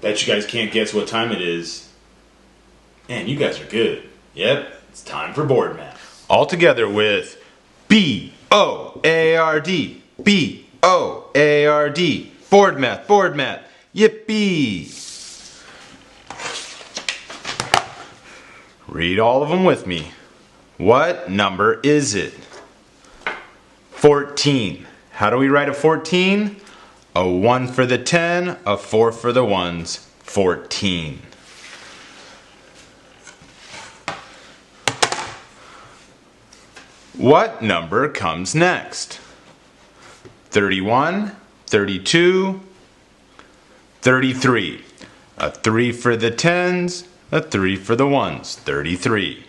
Bet you guys can't guess what time it is. Man, you guys are good. Yep, it's time for board math. All together with B-O-A-R-D. B-O-A-R-D. Board math, board math. Yippee! Read all of them with me. What number is it? 14. How do we write a 14? A 1 for the 10, a 4 for the ones. 14. What number comes next? 31, 32, 33. A 3 for the 10s, a 3 for the ones. 33.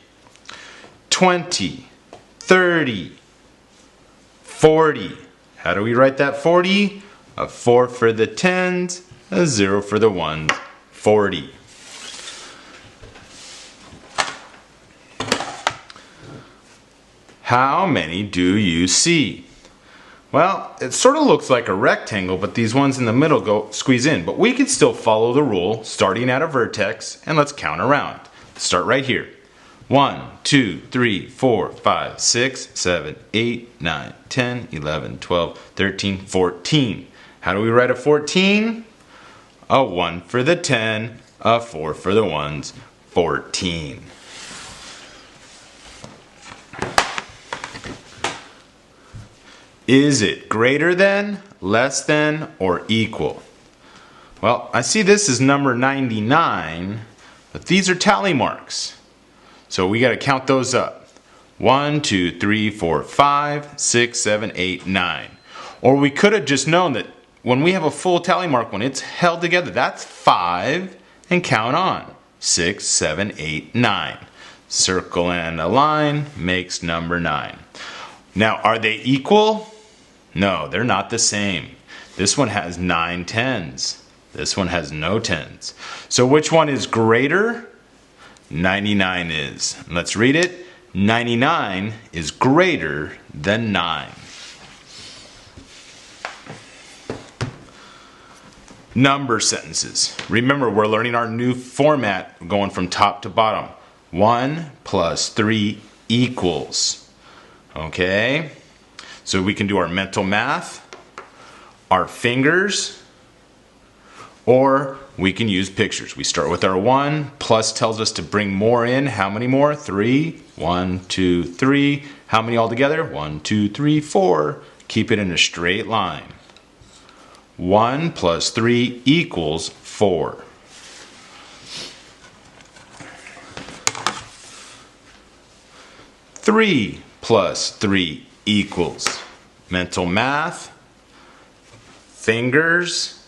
20, 30, 40. How do we write that 40? A 4 for the 10s, a 0 for the ones. 40. How many do you see? Well, it sort of looks like a rectangle, but these ones in the middle go squeeze in. But we can still follow the rule, starting at a vertex, and let's count around. Start right here. 1, 2, 3, 4, 5, 6, 7, 8, 9, 10, 11, 12, 13, 14. How do we write a 14? A 1 for the 10, a 4 for the ones. 14. Is it greater than, less than, or equal? Well, I see this is number 99, but these are tally marks. So we got to count those up. 1, 2, 3, 4, 5, 6, 7, 8, 9. Or we could have just known that when we have a full tally mark, when it's held together, that's 5, and count on. 6, 7, 8, 9. Circle and a line makes number 9. Now, are they equal? No, they're not the same. This one has 9 tens. This one has no tens. So which one is greater? 99 is. Let's read it. 99 is greater than 9. Number sentences. Remember, we're learning our new format going from top to bottom. 1 plus 3 equals. Okay? So we can do our mental math, our fingers, or we can use pictures. We start with our 1, plus tells us to bring more in. How many more? 3. 1, 2, 3. How many altogether? 1, 2, 3, 4. Keep it in a straight line. 1 plus 3 equals 4. Three plus 3 equals. Mental math, fingers,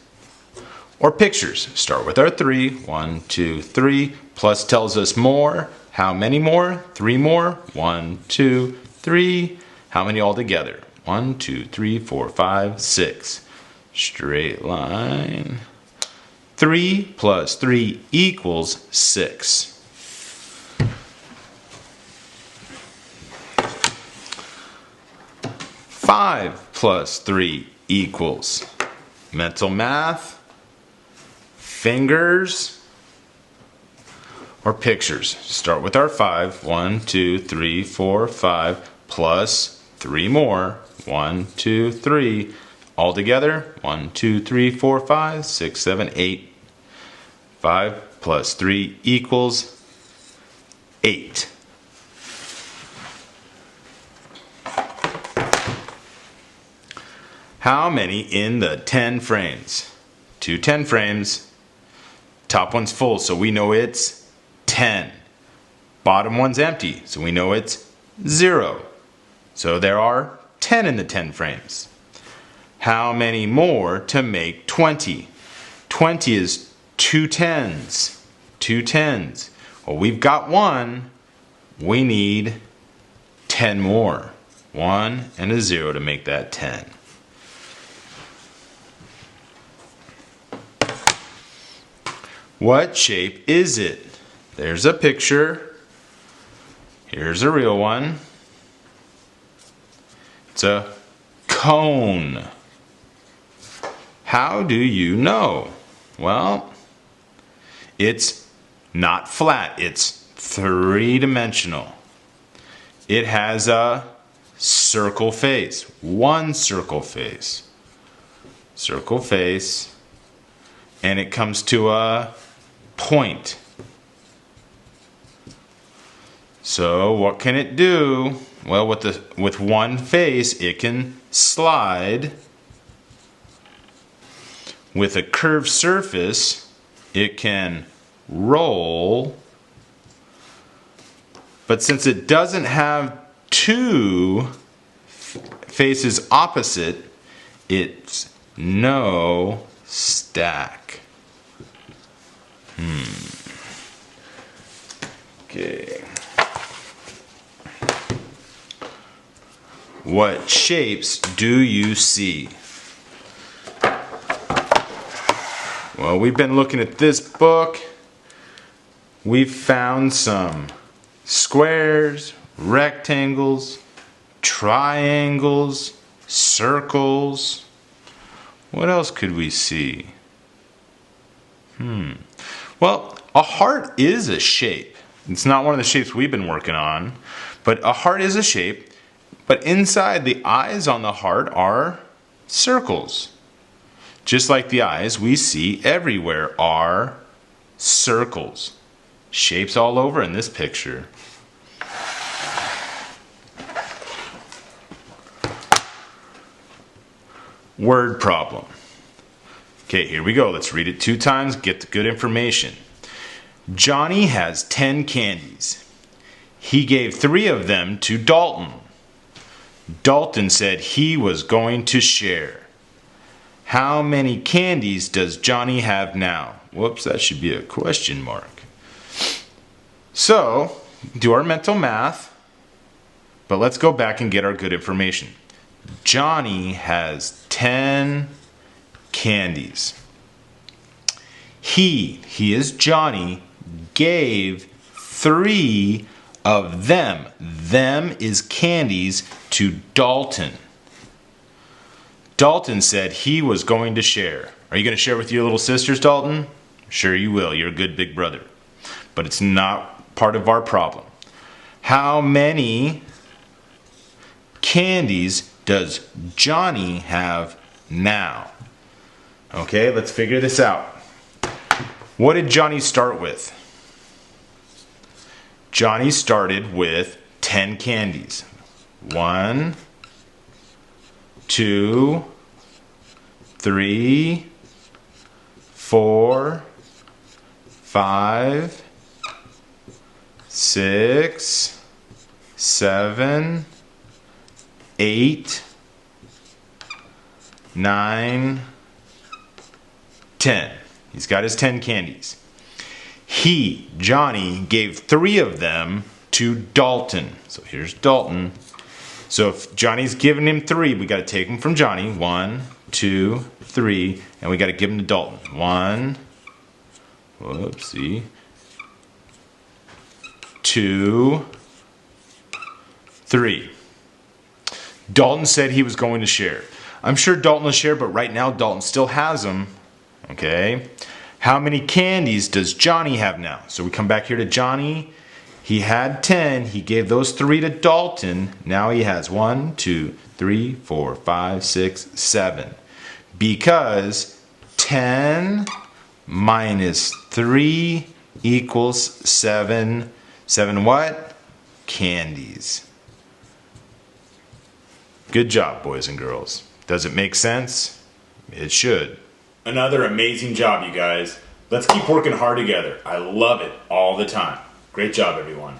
or pictures. Start with our 3. 1, 2, 3. Plus tells us more. How many more? 3 more. 1, 2, 3. How many altogether? 1, 2, 3, 4, 5, 6. Straight line. 3 plus 3 equals 6. Five plus 3 equals. Mental math, fingers, or pictures. Start with our 5. 1, 2, 3, 4, 5, plus 3 more. 1, 2, 3. All together, 1, 2, 3, 4, 5, 6, 7, 8. 5 plus 3 equals 8. How many in the 10 frames? 2 10 frames. Top one's full, so we know it's 10. Bottom one's empty, so we know it's 0. So there are 10 in the 10 frames. How many more to make 20? 20 is 2 10s. 2 10s. Well, we've got 1. We need 10 more. 1 and a 0 to make that 10. What shape is it? There's a picture. Here's a real one. It's a cone. How do you know? Well, It's not flat. It's three-dimensional. It has a circle face. One circle face. Circle face. And it comes to a point. So what can it do? Well, with one face, it can slide. With a curved surface, it can roll. But since it doesn't have two faces opposite, it's no stack. Okay. What shapes do you see? Well, we've been looking at this book. We've found some squares, rectangles, triangles, circles. What else could we see? Well, a heart is a shape. It's not one of the shapes we've been working on, but a heart is a shape. But inside the eyes on the heart are circles. Just like the eyes we see everywhere are circles. Shapes all over in this picture. Word problem. Okay, here we go. Let's read it 2 times, get the good information. Johnny has 10 candies. He gave 3 of them to Dalton. Dalton said he was going to share. How many candies does Johnny have now? Whoops, that should be a question mark. So, do our mental math, but let's go back and get our good information. Johnny has 10 candies. He is Johnny, gave 3 of them. Them is candies to Dalton. Dalton said he was going to share. Are you going to share with your little sisters, Dalton? Sure you will. You're a good big brother. But it's not part of our problem. How many candies does Johnny have now? Okay, let's figure this out. What did Johnny start with? Johnny started with 10 candies. 1, 2, 3, 4, 5, 6, 7, 8, 9, 10. He's got his 10 candies. He, Johnny, gave 3 of them to Dalton. So here's Dalton. So if Johnny's giving him 3, we got to take them from Johnny. 1, 2, 3, and we got to give them to Dalton. 1, whoopsie, 2, 3. Dalton said he was going to share. I'm sure Dalton will share, but right now Dalton still has them. Okay. How many candies does Johnny have now? So we come back here to Johnny. He had 10. He gave those 3 to Dalton. Now he has 1, 2, 3, 4, 5, 6, 7. Because 10 minus 3 equals 7. 7 what? Candies. Good job, boys and girls. Does it make sense? It should. Another amazing job, you guys. Let's keep working hard together. I love it all the time. Great job, everyone.